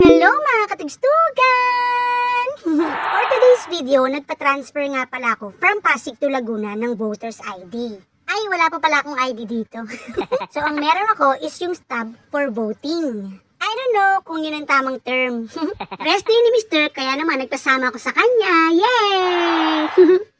Hello mga katigstugan! For today's video, nagpa-transfer nga pala ako from Pasig to Laguna ng voter's ID. Ay, wala pa pala akong ID dito. So, ang meron ako is yung stub for voting. I don't know kung yun ang tamang term. Rest day ni Mr. Kaya naman nagpasama ako sa kanya. Yay!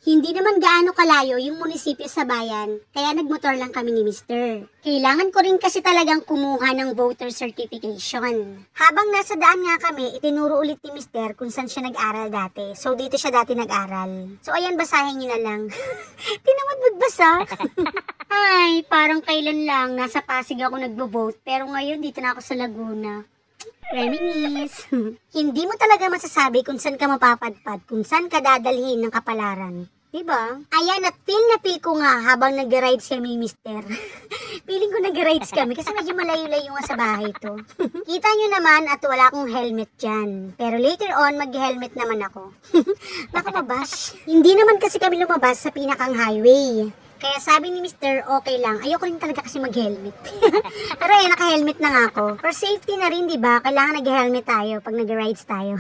Hindi naman gaano kalayo yung munisipyo sa bayan, kaya nagmotor lang kami ni Mr. Kailangan ko rin kasi talagang kumuha ng voter certification. Habang nasa daan nga kami, itinuro ulit ni Mr. kung saan siya nag-aral dati. So dito siya dati nag-aral. So ayan, basahin niyo na lang. Tinamad magbasa. Ay, parang kailan lang, nasa Pasig ako nagbo-vote, pero ngayon dito na ako sa Laguna. Reminis. Hindi mo talaga masasabi kung saan ka mapapadpad, kung saan ka dadalhin ng kapalaran. Diba? Ayan, at feel ko nga habang nag-rides kami, Mister. Feeling ko nag-rides kami kasi medyo malayo-layo nga sa bahay to. Kita nyo naman at wala akong helmet dyan. Pero later on, mag-helmet naman ako. Baka mabash. Hindi naman kasi kami lumabas sa pinakang highway. Kaya sabi ni Mr. okay lang, ayoko rin talaga kasi mag-helmet. Pero ayan, naka-helmet na nga ako. For safety na rin, diba? Kailangan nag-helmet tayo pag nag-rides tayo.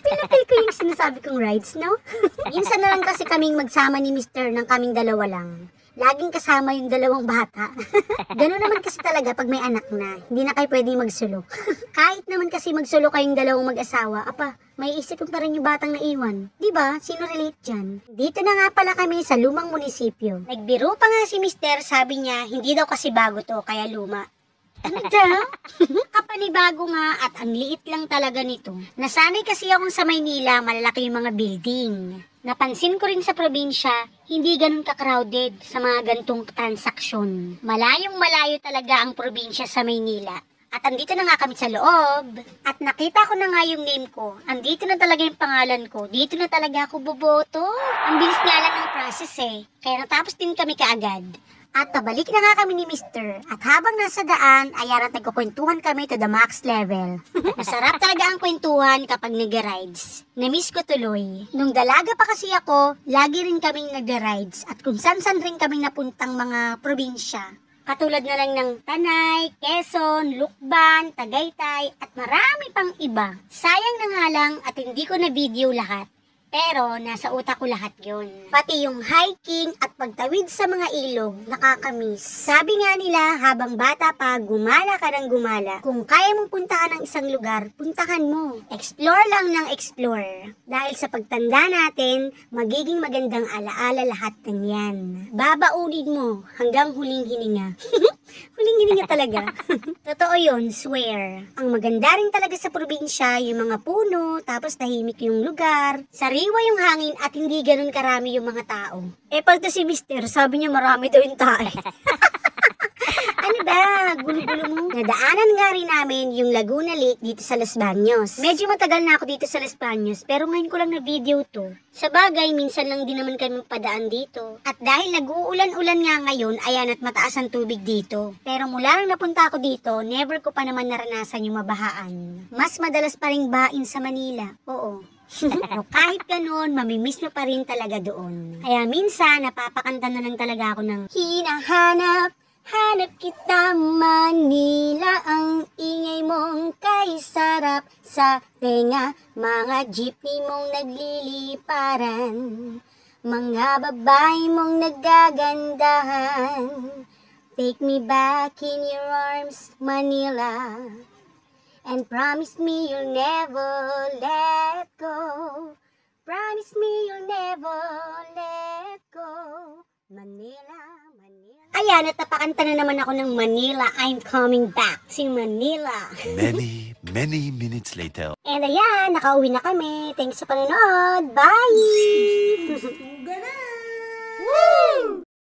Pinapil ko yung sinasabi kong rides, no? Minsan na lang kasi kaming magsama ni Mr. ng kaming dalawa lang. Laging kasama yung dalawang bata. Gano'n naman kasi talaga pag may anak na. Hindi na kayo pwedeng magsulo. Kahit naman kasi magsulo kayong dalawang mag-asawa, apa, may isipin pa rin yung batang naiwan. Diba? Sino relate dyan? Dito na nga pala kami sa lumang munisipyo. Nagbiro pa nga si Mister, sabi niya, hindi daw kasi bago to, kaya luma. Ano daw? Kapanibago nga at ang liit lang talaga nito. Nasanay kasi akong sa Maynila, malalaki yung mga building. Napansin ko rin sa probinsya, hindi ganun ka-crowded sa mga gantong transaksyon. Malayong malayo talaga ang probinsya sa Maynila. At andito na nga kami sa loob. At nakita ko na nga yung name ko. Andito na talaga yung pangalan ko. Dito na talaga ako boboto. Ang bilis nga lang ng process eh. Kaya natapos din kami kaagad. At pabalik na nga kami ni Mr. At habang nasa daan, ayan at nagkukwentuhan kami to the max level. Masarap talaga ang kwentuhan kapag nag-rides. Namiss ko tuloy. Nung dalaga pa kasi ako, lagi rin kaming nag-rides at kung san-san rin kaming napuntang mga probinsya. Katulad na lang ng Tanay, Quezon, Lukban, Tagaytay at marami pang iba. Sayang na nga lang at hindi ko na video lahat. Pero nasa utak ko lahat yun. Pati yung hiking at pagtawid sa mga ilog, nakakamiss. Sabi nga nila, habang bata pa, gumala ka ng gumala. Kung kaya mong puntahan ng isang lugar, puntahan mo. Explore lang ng explore. Dahil sa pagtanda natin, magiging magandang alaala lahat ng yan. Babaunin mo hanggang huling hininga. Huling hininga talaga. Totoo yun, swear. Ang maganda rin talaga sa probinsya, yung mga puno, tapos tahimik yung lugar, sariwa yung hangin at hindi ganun karami yung mga tao. Eh, palto si Mister, sabi niya marami daw yung tao. Ano ba? Gulo-gulo mo. Nadaanan nga rin namin yung Laguna Lake dito sa Los Baños. Medyo matagal na ako dito sa Los Baños, pero ngayon ko lang na video to. Sa bagay, minsan lang din naman kami padaan dito. At dahil nag-uulan-ulan nga ngayon, ayan at mataas ang tubig dito. Pero mula nang napunta ako dito, never ko pa naman naranasan yung mabahaan. Mas madalas pa ring bain sa Manila. Oo. Pero kahit ganun, mamimiss mo pa rin talaga doon. Kaya minsan, napapakanta na lang talaga ako ng hinahanap. Hanap kita Manila, ang ingay mong kay sarap sa tenga, mga jeepney mong nagliliparan, mga babae mong nagagandahan. Take me back in your arms, Manila, and promise me you'll never let go. Promise me you'll never let go. Manila, Manila. Ayan, at napakanta na naman ako ng Manila, I'm coming back to Manila. Many minutes later. And ayan, nakauwi na kami. Thanks sa panonood. Bye!